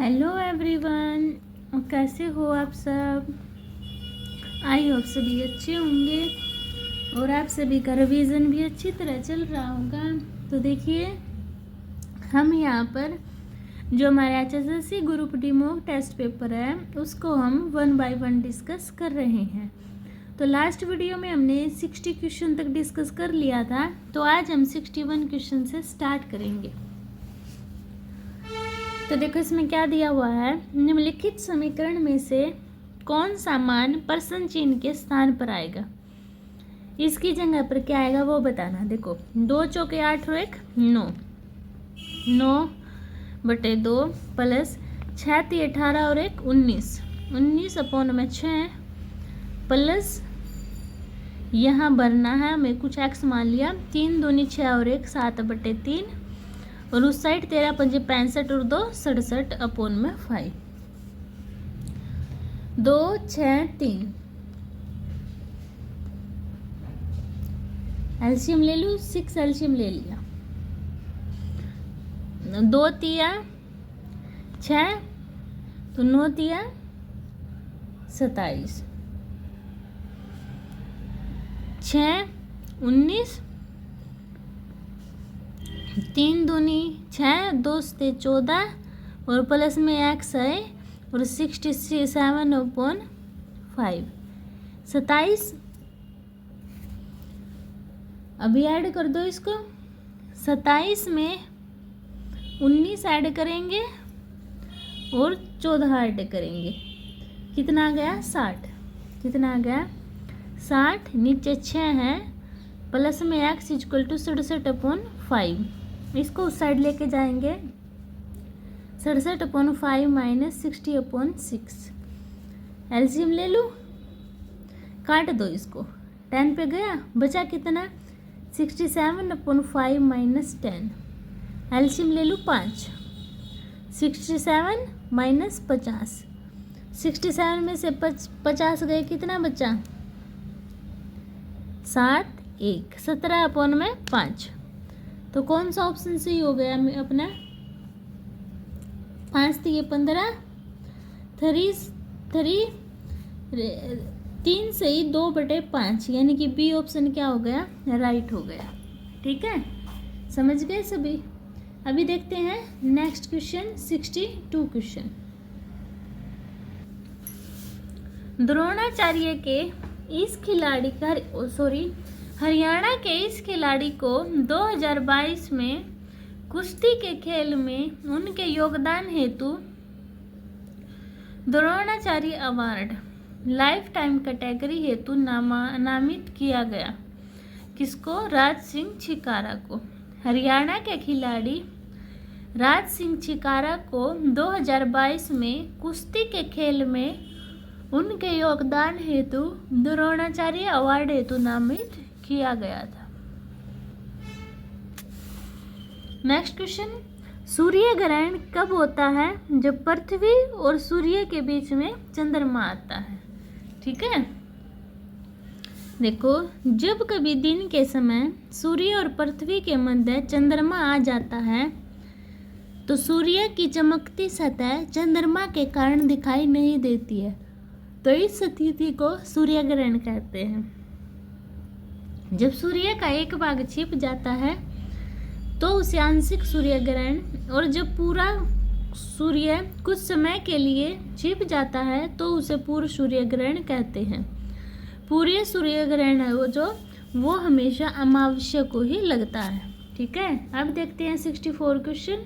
Hello everyone, कैसे हो आप सब। आई होप सभी अच्छे होंगे और आप सभी का रिवीजन भी अच्छी तरह चल रहा होगा। तो देखिए, हम यहाँ पर जो हमारे HSSC group D mock test paper है उसको हम 1 बाय 1 डिस्कस कर रहे हैं। तो लास्ट वीडियो में हमने 60 क्वेश्चन तक डिस्कस कर लिया था, तो आज हम 61 क्वेश्चन से स्टार्ट करेंगे। तो देखो इसमें क्या दिया हुआ है, निम्नलिखित समीकरण में से कौन सा मान प्रश्न चिन्ह के स्थान पर आएगा, इसकी जगह पर क्या आएगा वो बताना। देखो 2 चौके 8 और 1 9, 9/2 प्लस 6 × 18 और 1 19, 19/6 प्लस यहाँ भरना है हमें कुछ x मान लिया 3 दूनी 6 और 1 7/3 और उस साइड 13 × 5 65 और 2 67/5 2 6 3 एल्शियम ले लूँ, 6 एल्शियम ले लिया, 2 तिया 6 तो 9 तिया 27, 6 19, 3 दूनी 6 2 से 14 और प्लस में x है और 67/5 27। अभी ऐड कर दो इसको, 27 में 19 ऐड करेंगे और 14 ऐड करेंगे, कितना आ गया 60, कितना आ गया 60, नीचे 6 है प्लस में x = 67/5, इसको उस साइड लेके जाएंगे 67/5 - 60/6, एलसीएम ले लूँ, काट दो इसको, 10 पे गया, बचा कितना 67/5 - 10, एलसीएम ले लूँ 5, 67 - 50, 67 में से 50 गए, कितना बचा 7 1, 17/5। तो कौन सा ऑप्शन सही हो गया अपना, 5 × 15 3 सही 2/5, यानी कि बी ऑप्शन क्या हो गया, राइट हो गया। ठीक है, समझ गए सभी। अभी देखते हैं नेक्स्ट क्वेश्चन 62 क्वेश्चन। द्रोणाचार्य के इस खिलाड़ी का हरियाणा के इस खिलाड़ी को 2022 में कुश्ती के खेल में उनके योगदान हेतु Dronacharya award life time category हेतु नामित किया गया। किसको, राज सिंह छिकारा को। हरियाणा के खिलाड़ी राज सिंह छिकारा को 2022 में कुश्ती के खेल में उनके योगदान हेतु द्रोणाचार्य अवार्ड हेतु नामित किया गया था। नेक्स्ट क्वेश्चन, सूर्य ग्रहण कब होता है, जब पृथ्वी और सूर्य के बीच में चंद्रमा आता है। ठीक है, देखो जब कभी दिन के समय सूर्य और पृथ्वी के मध्य चंद्रमा आ जाता है तो सूर्य की चमकती सतह चंद्रमा के कारण दिखाई नहीं देती है, तो इस स्थिति को सूर्य ग्रहण कहते हैं। जब सूर्य का एक भाग छिप जाता है तो उसे आंशिक सूर्य ग्रहण, और जब पूरा सूर्य कुछ समय के लिए छिप जाता है तो उसे पूर्ण सूर्य ग्रहण कहते हैं। पूरे सूर्य ग्रहण है वो हमेशा अमावस्या को ही लगता है। ठीक है, अब देखते हैं 64 क्वेश्चन।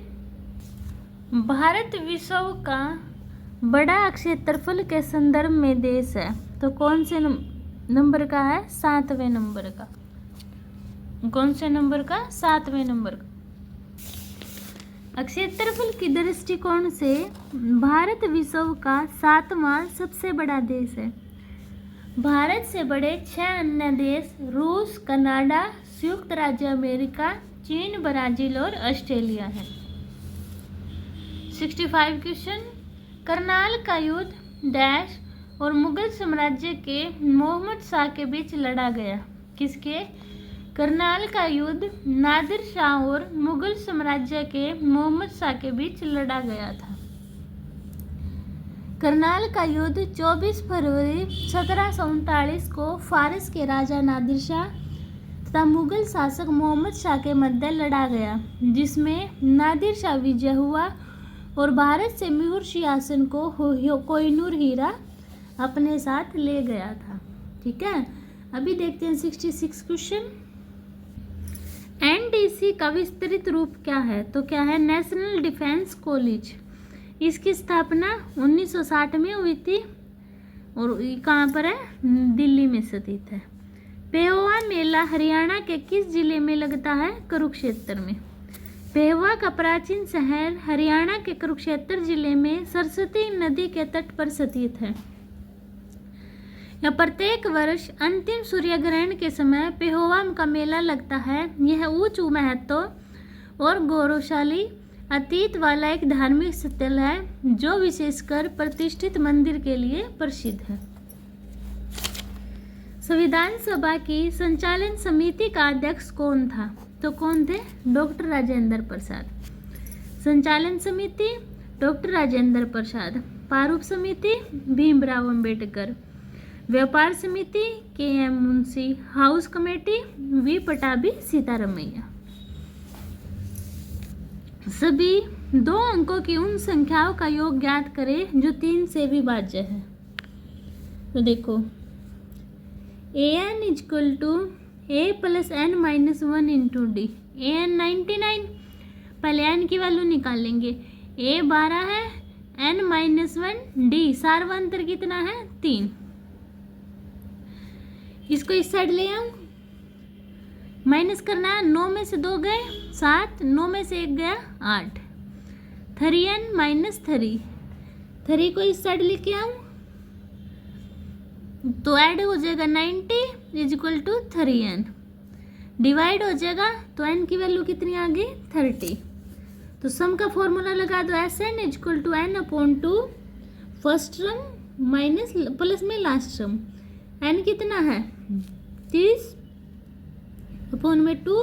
भारत विश्व का बड़ा क्षेत्रफल के संदर्भ में देश है, तो कौन से नंबर का है, 7वें नंबर का। कौन से नंबर का, 7वें नंबर का। क्षेत्रफल की दृष्टिकोण से भारत विश्व का 7वां सबसे बड़ा देश है। भारत से बड़े 6 अन्य देश रूस, कनाडा, संयुक्त राज्य अमेरिका, चीन, ब्राजील और ऑस्ट्रेलिया है। 65 क्वेश्चन, करनाल का युद्ध डैश और मुगल साम्राज्य के मोहम्मद शाह के बीच लड़ा गया। किसके, करनाल का युद्ध नादिर शाह और मुगल साम्राज्य के मोहम्मद शाह के बीच लड़ा गया था। करनाल का युद्ध 24 फरवरी 1739 को फारस के राजा नादिर शाह तथा मुगल शासक मोहम्मद शाह के मध्य लड़ा गया, जिसमें नादिर शाह विजय हुआ और भारत से मिहिर सिंहासन को कोहिनूर हीरा अपने साथ ले गया था। ठीक है, अभी देखते हैं 66 क्वेश्चन। एनडीसी का विस्तृत रूप क्या है? तो क्या है? National defence college. इसकी स्थापना 1960 में हुई थी और कहाँ पर है? दिल्ली में स्थित है। पेहोवा मेला हरियाणा के किस जिले में लगता है? कुरुक्षेत्र में। पेहोवा का प्राचीन शहर हरियाणा के कुरुक्षेत्र जिले में सरस्वती नदी के तट पर स्थित है। यह प्रत्येक वर्ष अंतिम सूर्य ग्रहण के समय पेहोवा का मेला लगता है। यह उच्च महत्व और गौरवशाली अतीत वाला एक धार्मिक स्थल है, जो विशेषकर प्रतिष्ठित मंदिर के लिए प्रसिद्ध है। संविधान सभा की संचालन समिति का अध्यक्ष कौन था? तो कौन थे? डॉक्टर राजेंद्र प्रसाद। संचालन समिति डॉक्टर राजेंद्र प्रसाद। प्रारूप समिति भीमराव अंबेडकर। व्यापार समिति के.एम. मुंशी। हाउस कमेटी वी. पटाभी सीतारमैया। सभी 2 अंकों की उन संख्याओं का योग ज्ञात करें जो 3 से विभाज्य है। तो देखो an equal to a plus n minus 1 into d. an 99, पहले n की वैल्यू निकालेंगे। a 12 है, n माइनस 1 डी, सार्वंतर कितना है? 3। इसको इस साइड ले आऊं, माइनस करना है। 9 में से 2 गए 7, 9 में से 1 गया 8। 3n माइनस 3, 3 को इस साइड लेके आऊं तो ऐड हो जाएगा 90 is equal to 3n। Divide हो जाएगा तो n की वैल्यू कितनी आ गई? 30। तो सम का फॉर्मूला लगा दो, Sn is equal to n upon 2 first term minus plus में लास्ट टर्म। n कितना है? 30 अपॉन में 2,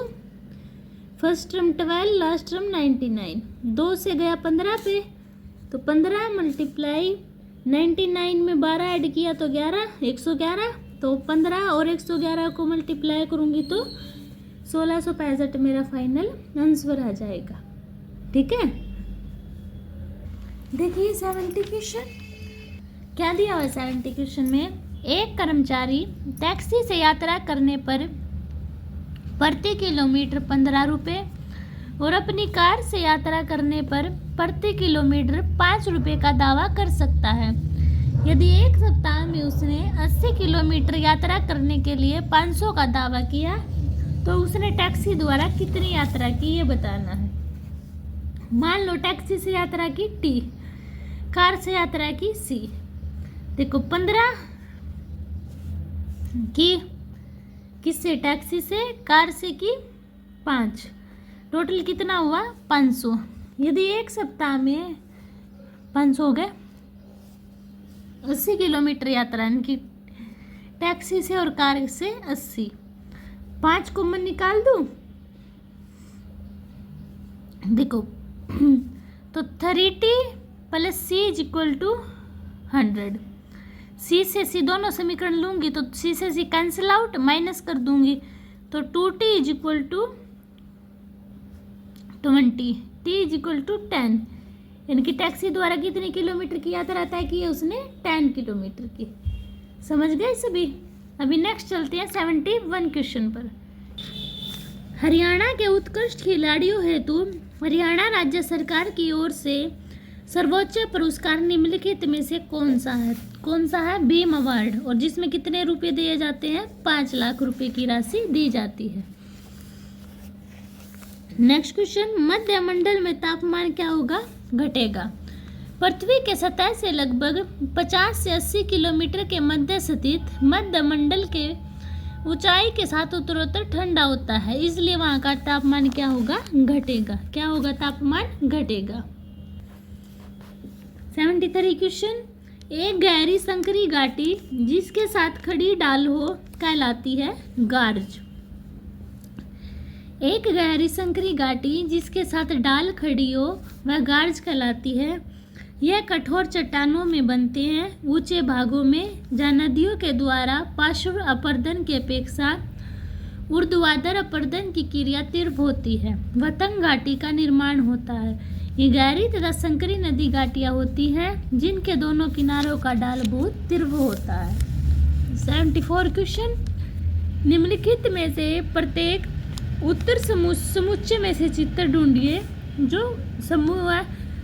फर्स्ट टर्म 12, लास्ट टर्म 99। 2 से गया 15 पे, तो 15 मल्टीप्लाई 99 में 12 ऐड किया तो 11, 111। तो 15 और 111 को मल्टीप्लाई करूंगी तो 1665 मेरा फाइनल आंसर आ जाएगा। ठीक है, देखिए 70 क्वेश्चन क्या दिया हुआ है। 70 क्वेश्चन में एक कर्मचारी टैक्सी से यात्रा करने पर प्रति किलोमीटर 15 रुपये और अपनी कार से यात्रा करने पर प्रति किलोमीटर 5 रुपये का दावा कर सकता है। यदि एक सप्ताह में उसने 80 किलोमीटर यात्रा करने के लिए 500 का दावा किया तो उसने टैक्सी द्वारा कितनी यात्रा की, ये बताना है। मान लो टैक्सी से यात्रा की T, कार से यात्रा की C। देखो 15 की किससे? टैक्सी से। कार से की 5, टोटल कितना हुआ? 500। यदि एक सप्ताह में 500 हो गए 80 किलोमीटर यात्रा, इनकी टैक्सी से और कार से 80, 5 कॉमन निकाल दूं। देखो तो 30 plus C is equal to 100। C से C दोनों समीकरण लूंगी तो C से C कैंसिल आउट, माइनस कर दूंगी तो 2T is equal to 20, T is equal to 10। इनकी टैक्सी द्वारा कितने किलोमीटर की यात्रा तय की है उसने? 10 किलोमीटर की। समझ गए सभी? अभी नेक्स्ट चलते हैं 71 क्वेश्चन पर। हरियाणा के उत्कृष्ट खिलाड़ियों हेतु हरियाणा राज्य सरकार की ओर से सर्वोच्च पुरस्कार निम्नलिखित में से कौन सा है? कौन सा है? भीम अवार्ड। और जिसमें कितने रुपए दिए जाते हैं? 5 लाख रुपए की राशि दी जाती है। नेक्स्ट क्वेश्चन, मध्य मंडल में तापमान क्या होगा? घटेगा। पृथ्वी के सतह से लगभग 50 से 80 किलोमीटर के मध्य स्थित मध्य मंडल के ऊंचाई के साथ उत्तरोत्तर ठंडा होता है, इसलिए वहां का तापमान क्या होगा? घटेगा। क्या होगा? तापमान घटेगा। 73 क्वेश्चन, एक गहरी संकरी घाटी जिसके साथ खड़ी डाल हो कहलाती है गार्ज। एक गहरी संकरी घाटी जिसके साथ डाल खड़ी हो वह गार्ज कहलाती है। यह कठोर चट्टानों में बनते हैं, ऊंचे भागों में, जहाँ नदियों के द्वारा पार्श्व अपरदन की अपेक्षा ऊर्ध्वाधर अपरदन की क्रिया तीव्र होती है। वतंग घाटी का निर्माण होता है। ये गहरी तथा संकरी नदी घाटियाँ होती हैं जिनके दोनों किनारों का ढाल बहुत तीव्र होता है। 74 क्वेश्चन, निम्नलिखित में से प्रत्येक उत्तर समुच्चय में से चित्र ढूंढिए जो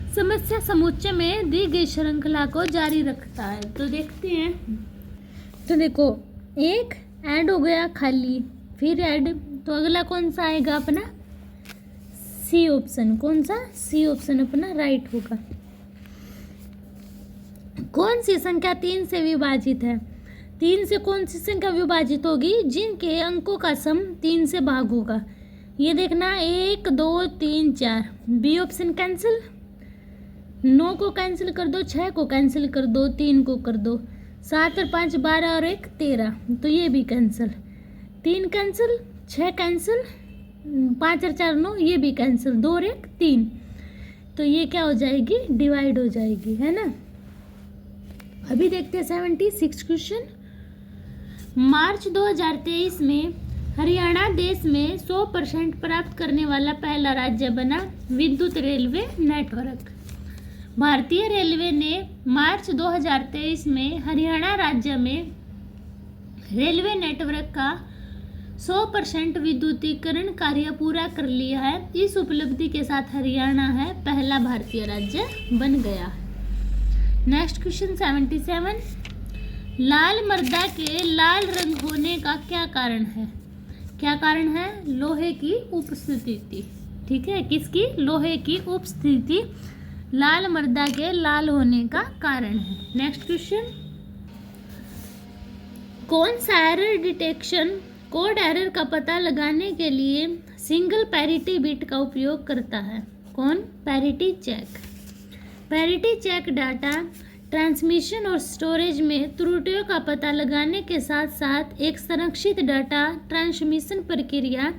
समस्या समुच्चय में दी गई श्रृंखला को जारी रखता है। तो देखते हैं। तो देखो, एक ऐड हो गया खाली, फिर ऐड, तो अगला कौन सा आएगा अपना? C option. कौन सा? सी ऑप्शन अपना राइट होगा। कौन सी संख्या 3 से विभाजित है? 3 से कौन सी संख्या विभाजित होगी? जिनके अंकों का सम 3 से भाग होगा। ये देखना, 1 2 3 4। बी ऑप्शन कैंसिल, 9 को कैंसिल कर दो, 6 को कैंसिल कर दो, 3 को कर दो, 7 और 5 12 और 1 13, तो ये भी कैंसिल। 3 कैंसिल, 6 कैंसिल, 5 और 4 9, ये भी कैंसिल, 2 और 1 3, तो ये क्या हो जाएगी? डिवाइड हो जाएगी, है ना। अभी देखते हैं 76 क्वेश्चन। मार्च 2023 में हरियाणा देश में 100% प्राप्त करने वाला पहला राज्य बना। विद्युत रेलवे नेटवर्क। भारतीय रेलवे ने मार्च 2023 में हरियाणा राज्य में रेलवे नेटवर्क का 100% विद्युतीकरण कार्य पूरा कर लिया है। इस उपलब्धि के साथ हरियाणा है पहला भारतीय राज्य बन गया। नेक्स्ट क्वेश्चन 77, लाल मृदा के लाल रंग होने का क्या कारण है? क्या कारण है? लोहे की उपस्थिति। ठीक है, किसकी? लोहे की उपस्थिति लाल मृदा के लाल होने का कारण है। नेक्स्ट क्वेश्चन, कौन सा एरर डिटेक्शन कोड एरर का पता लगाने के लिए सिंगल पैरिटी बिट का उपयोग करता है? कौन? Parity check. Parity check data transmission और स्टोरेज में त्रुटियों का पता लगाने के साथ साथ एक संरक्षित डाटा ट्रांसमिशन प्रक्रिया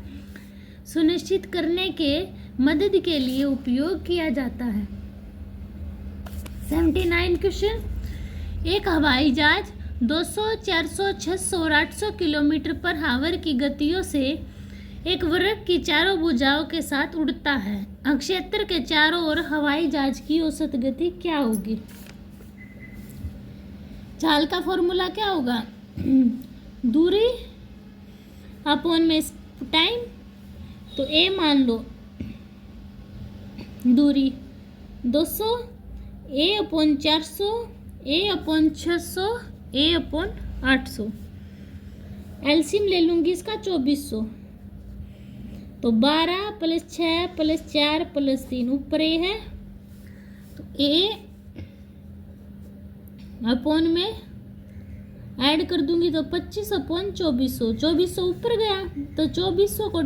सुनिश्चित करने के मदद के लिए उपयोग किया जाता है। 79 क्वेश्चन, एक हवाई जहाज 200, 400, 600 और 800 किलोमीटर पर हावर की गतियों से एक वृत्त की चारों भुजाओं के साथ उड़ता है। अक्षेत्र के चारों ओर हवाई जहाज की औसत गति क्या होगी? चाल का फॉर्मूला क्या होगा? दूरी अपॉन में टाइम, तो ए मान लो दूरी 200, ए अपॉन 400, ए अपॉन 600, ए अपॉन 800। एलसीएम ले लूंगी इसका 2400, तो 12 + 6 + 4 + 3 ऊपर ए है, तो ए अपॉन में ऐड कर दूंगी तो 25 अपॉन 2400, 2400 ऊपर गया तो 2400 को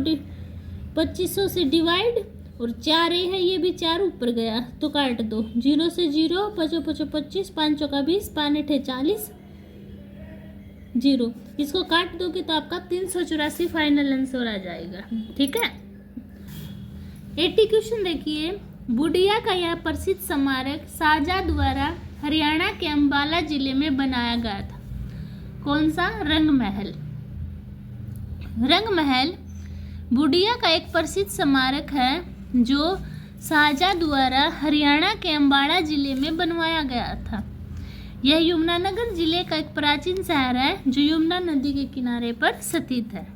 2500 से डिवाइड, और 4 ए है, ये भी 4 ऊपर गया तो काट दो। 0 से 0, 5 5 25, 5 चौका 20, 5 8 40, 0। इसको काट दोगे तो आपका 384 फाइनल आंसर आ जाएगा। ठीक है। 80 क्वेश्चन देखिए, बुढ़िया का यह प्रसिद्ध स्मारक शाहजहां द्वारा हरियाणा के अंबाला जिले में बनाया गया था। कौन सा? रंग महल। रंग महल बुढ़िया का एक प्रसिद्ध स्मारक है जो शाहजहां द्वारा हरियाणा के अंबाला जिले में बनवाया गया था। यह यमुनानगर जिले का एक प्राचीन शहर है जो यमुना नदी के किनारे पर स्थित है।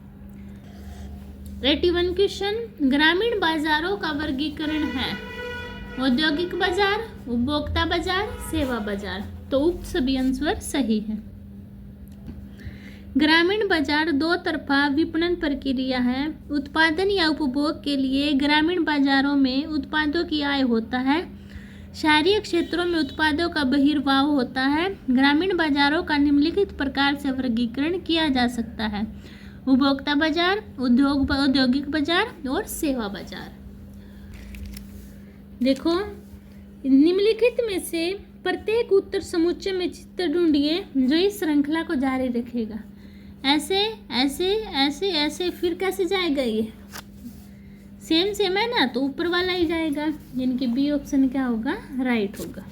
81 क्वेश्चन, ग्रामीण बाजारों का वर्गीकरण है। औद्योगिक बाजार, उपभोक्ता बाजार, सेवा बाजार, तो उक्त सभी आंसर सही है। ग्रामीण बाजार दो तरफा विपणन प्रक्रिया है। उत्पादन या उपभोग के लिए ग्रामीण बाजारों में उत्पादों की आय होता है। शहरी क्षेत्रों में उत्पादों का बहिर्वाह होता है। ग्रामीण बाजारों का निम्नलिखित प्रकार से वर्गीकरण किया जा सकता है: उपभोक्ता बाजार, औद्योगिक बाजार और सेवा बाजार। देखो, निम्नलिखित में से प्रत्येक उत्तर समुच्चय में चित्र ढूंढिए जो इस श्रृंखला को जारी रखेगा। ऐसे ऐसे ऐसे ऐसे, फिर कैसे जाएगा? ये सेम सेम है ना, तो ऊपर वाला ही जाएगा, यानी कि बी ऑप्शन क्या होगा? राइट होगा।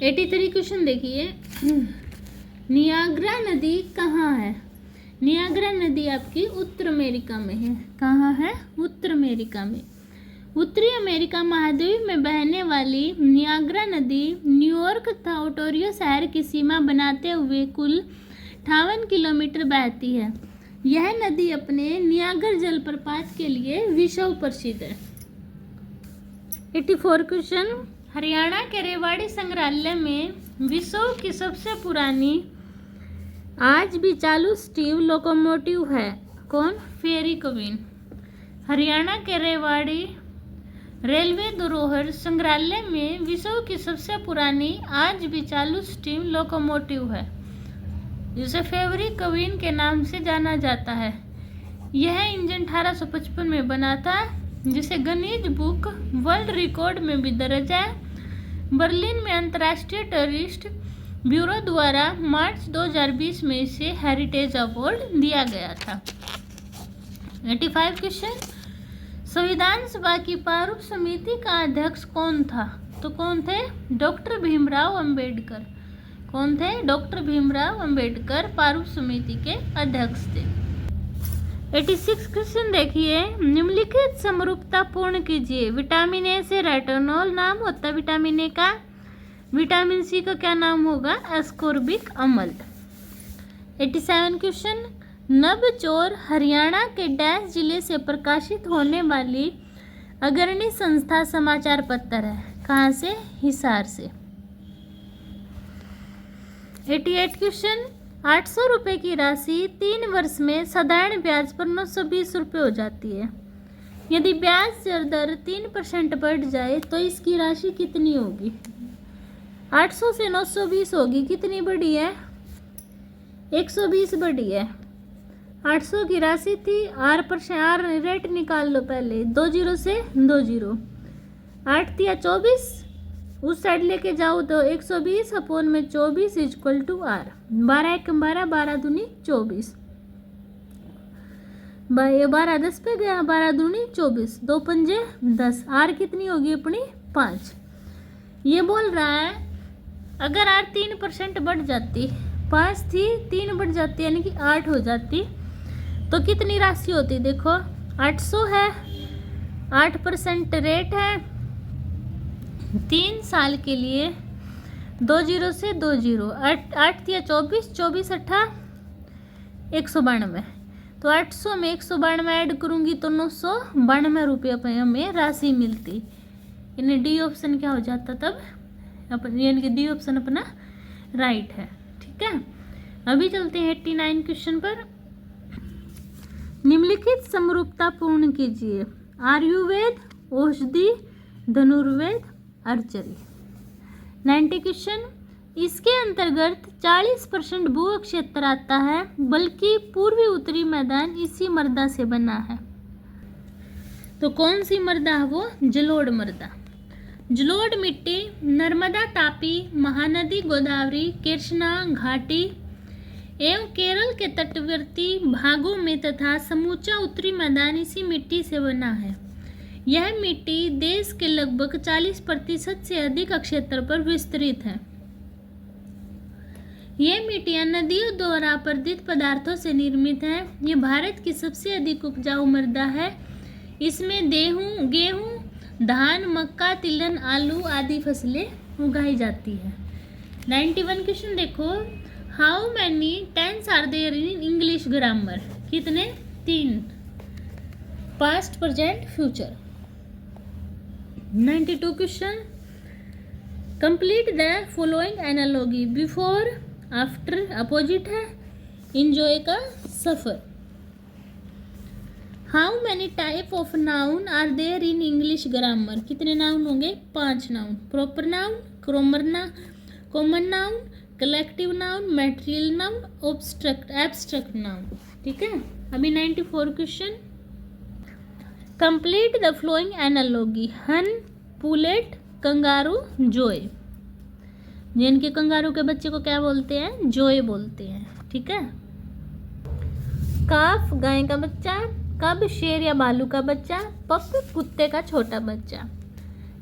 83 क्वेश्चन देखिए, नियाग्रा नदी कहाँ है? नियाग्रा नदी आपकी उत्तर अमेरिका में है। कहाँ है? उत्तर अमेरिका में। उत्तरी अमेरिका महाद्वीप में बहने वाली नियाग्रा नदी न्यूयॉर्क तथा ओंटारियो शहर की सीमा बनाते हुए कुल 58 किलोमीटर बहती है। यह नदी अपने नियाग्रा जलप्रपात के लिए विश्व प्रसिद्ध है। 84 क्वेश्चन, हरियाणा के रेवाड़ी संग्रहालय में विश्व की सबसे पुरानी आज भी चालू स्टीम लोकोमोटिव है। कौन? फेरी क्वीन। हरियाणा के रेवाड़ी रेलवे धरोहर संग्रहालय में विश्व की सबसे पुरानी आज भी चालू स्टीम लोकोमोटिव है, जिसे फेवरी क्वीन के नाम से जाना जाता है। यह इंजन 1855 में बना था, जिसे गिनीज बुक वर्ल्ड रिकॉर्ड में भी दर्ज है। बर्लिन में अंतर्राष्ट्रीय टूरिस्ट ब्यूरो द्वारा मार्च 2020 में इसे हेरिटेज अवार्ड दिया गया था। 85 क्वेश्चन, संविधान सभा की प्रारूप समिति का अध्यक्ष कौन था? तो कौन थे? डॉक्टर भीमराव अंबेडकर। कौन थे? डॉक्टर भीमराव अंबेडकर प्रारूप समिति के अध्यक्ष थे। 86 क्वेश्चन देखिए, निम्नलिखित समरूपता पूर्ण कीजिए। विटामिन ए से रेटिनॉल नाम होता है विटामिन ए का। विटामिन सी का क्या नाम होगा? एस्कोर्बिक अम्ल। 87 क्वेश्चन, नवचौर हरियाणा के डैश जिले से प्रकाशित होने वाली अग्रणी संस्था समाचार पत्र है। कहाँ से? हिसार से। 88 क्वेश्चन, 800 रुपये की राशि 3 वर्ष में साधारण ब्याज पर 920 रुपये हो जाती है। यदि ब्याज दर 3% बढ़ जाए तो इसकी राशि कितनी होगी? 800 से 920 होगी। कितनी बढ़ी है? 120 बढ़ी है। 800 की राशि थी, आर रेट निकाल लो पहले, 2 जीरो से 2 जीरो, 8 या 24 उस साइड लेके जाओ तो 120 अपोन में 24 इक्वल टू आर। 12 1 12, 12 दूनी 24, 12 10 पे गया, 12 दूनी 24, 2 पंजे 10। आर कितनी होगी अपनी? 5। ये बोल रहा है अगर आर 3% बढ़ जाती, 5 थी 3 बढ़ जाती यानी कि 8 हो जाती, तो कितनी राशि होती? देखो 800 है, 8% रेट है, 3 साल के लिए 2 जीरो से 2 जीरो, 8 या 24, 24 8 192। तो 800 में 192 ऐड करूंगी तो 992 रुपये पे हमें राशि मिलती। यानी डी ऑप्शन क्या हो जाता तब? यानी कि डी ऑप्शन अपना राइट है। ठीक है, अभी चलते हैं 89 क्वेश्चन पर। निम्नलिखित समरूपता पूर्ण कीजिए। आयुर्वेद, औषधि, धनुर्वेद, आर्चरी। 90 क्वेश्चन, इसके अंतर्गत 40% भू क्षेत्र आता है, बल्कि पूर्वी उत्तरी मैदान इसी मृदा से बना है। तो कौन सी मृदा है वो? जलोढ़ मृदा। जलोढ़ मिट्टी नर्मदा, तापी, महानदी, गोदावरी, कृष्णा घाटी एवं केरल के तटवर्ती भागों में तथा समूचा उत्तरी मैदान इसी मिट्टी से बना है। यह मिट्टी देश के लगभग 40% से अधिक क्षेत्र पर विस्तृत है। ये मिट्टियां नदियों द्वारा अपरदित पदार्थों से निर्मित है। ये भारत की सबसे अधिक उपजाऊ मृदा है। इसमें गेहूं, धान, मक्का, तिलहन, आलू आदि फसलें उगाई जाती है। 91 क्वेश्चन देखो, how many tense are there in English grammar? कितने? 3, past, present, future. 92 question, complete the following analogy. Before, after, opposite है, इंजॉय का सफर। How many type of noun are there in English grammar? कितने noun होंगे? 5 noun. Proper noun, common noun, collective noun, material noun, abstract noun. ठीक है, अभी 94 question, complete the following analogy. Hen, pullet, kangaroo, जोय। जिनके kangaroo के बच्चे को क्या बोलते हैं? जोय बोलते हैं। ठीक है, काफ गाय का बच्चा, कब शेर या भालू का बच्चा, पप कुत्ते का छोटा बच्चा।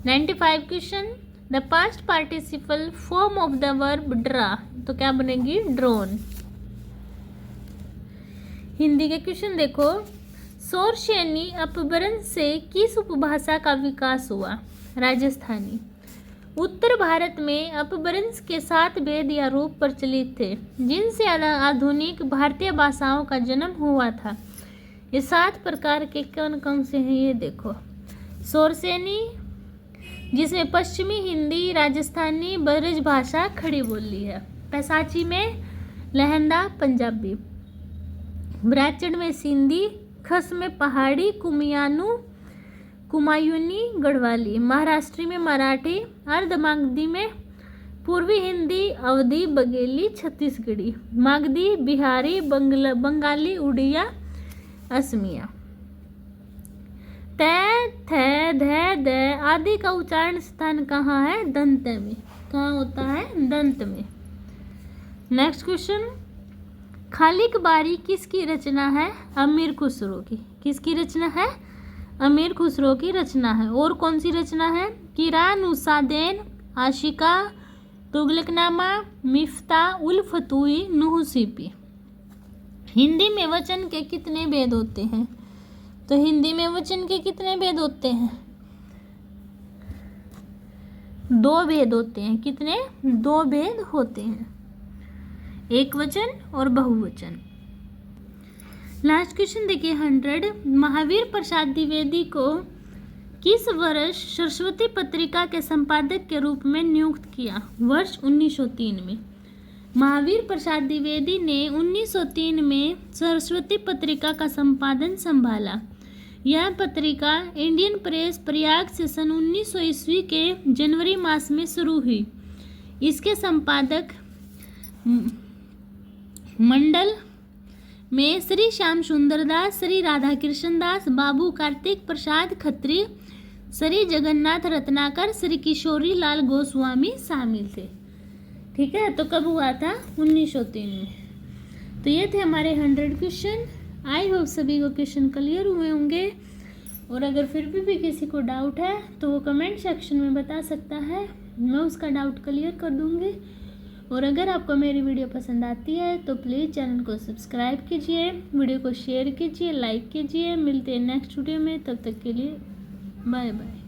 95 question, the past participle form of the verb draw, तो क्या बनेगी? ड्रोन। हिंदी के क्वेश्चन देखो। शौरसेनी अपभ्रंश से किस उपभाषा का विकास हुआ? राजस्थानी। उत्तर भारत में अपभ्रंश के 7 भेद या रूप प्रचलित थे, जिनसे आधुनिक भारतीय भाषाओं का जन्म हुआ था। ये 7 प्रकार के कौन कौन से हैं ये देखो। शौरसेनी, जिसमें पश्चिमी हिंदी, राजस्थानी, ब्रज भाषा खड़ी बोली है। पैसाची में लहंदा पंजाबी। ब्राह्मण में सिंधी, खस में पहाड़ी, कुमायूनी गढ़वाली। महाराष्ट्री में मराठी, अर्धमागधी में पूर्वी हिंदी, अवधी, बघेली, छत्तीसगढ़ी। मागधी बिहारी, बंगाली, उड़िया, असमिया। तय, थ, ध, द आदि का उच्चारण स्थान कहाँ है? दंत में। कहाँ होता है? दंत में। Next question. खालिक बारी किसकी रचना है? अमीर खुसरो की। किसकी रचना है? अमीर खुसरो की रचना है। और कौन सी रचना है? किरानुसादैन, आशिका, तुगलकनामा, मिफ्ता उल फतूही, नुहसीपी। हिंदी में वचन के कितने भेद होते हैं? तो हिंदी में वचन के कितने भेद होते हैं? 2 भेद होते हैं। कितने? 2 भेद होते हैं, एक वचन और बहुवचन। लास्ट क्वेश्चन देखिए 100। महावीर प्रसाद द्विवेदी को किस वर्ष सरस्वती पत्रिका के संपादक के रूप में नियुक्त किया? वर्ष 1903 में। महावीर प्रसाद द्विवेदी ने 1903 में सरस्वती पत्रिका का संपादन संभाला। यह पत्रिका इंडियन प्रेस प्रयाग से सन 1900 ईस्वी के जनवरी मास में शुरू हुई। इसके संपादक मंडल में श्री श्याम सुंदर दास, श्री राधा कृष्ण दास, बाबू कार्तिक प्रसाद खत्री, श्री जगन्नाथ रत्नाकर, श्री किशोरी लाल गोस्वामी शामिल थे। ठीक है, तो कब हुआ था? 1903 में। तो ये थे हमारे 100 क्वेश्चन। आई होप सभी को क्वेश्चन क्लियर हुए होंगे। और अगर फिर भी किसी को डाउट है तो वो कमेंट सेक्शन में बता सकता है, मैं उसका डाउट क्लियर कर दूंगी। और अगर आपको मेरी वीडियो पसंद आती है तो प्लीज़ चैनल को सब्सक्राइब कीजिए, वीडियो को शेयर कीजिए, लाइक कीजिए। मिलते हैं नेक्स्ट वीडियो में, तब तक के लिए बाय बाय।